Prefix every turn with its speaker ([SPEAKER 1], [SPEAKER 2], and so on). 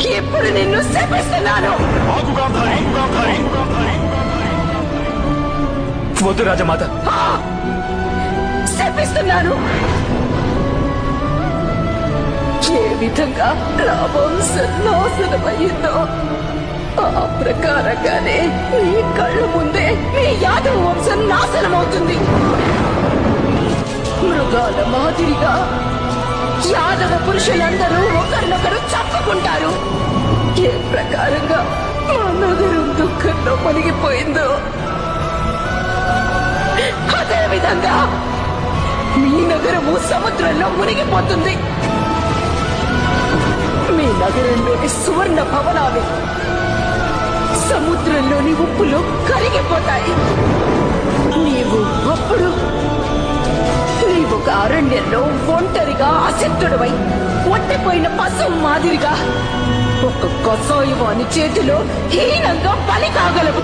[SPEAKER 1] ఇప్పుడు నిన్ను శపిస్తున్నాను.
[SPEAKER 2] వద్దు రాజమాత.
[SPEAKER 1] శపిస్తున్నాను. ఏ విధంగా నా వంశం నాశనమయ్యిందో ఆ ప్రకారంగానే నీ కళ్ళ ముందే నీ యాదవ వంశం నాశనమవుతుంది. మృగాల మాదిరిగా యాదవ పురుషులందరూ ఒకరినొకరు చంపుకుంటారు. ఏ ప్రకారంగా మా నగరం దుఃఖంలో మునిగిపోయిందో అదే విధంగా మీ నగరము సముద్రంలో మునిగిపోతుంది. మీ నగరంలోని సువర్ణ భవనాలు సముద్రంలోని ఉప్పులో కరిగిపోతాయి. నీవు ఒక అరణ్యంలో ఒంటరిగా అశక్తుడివై ఒట్టిపోయిన పశువు మాదిరిగా ఒక కసాయి వాని చేతిలో హీనంగా బలి కాగలవు.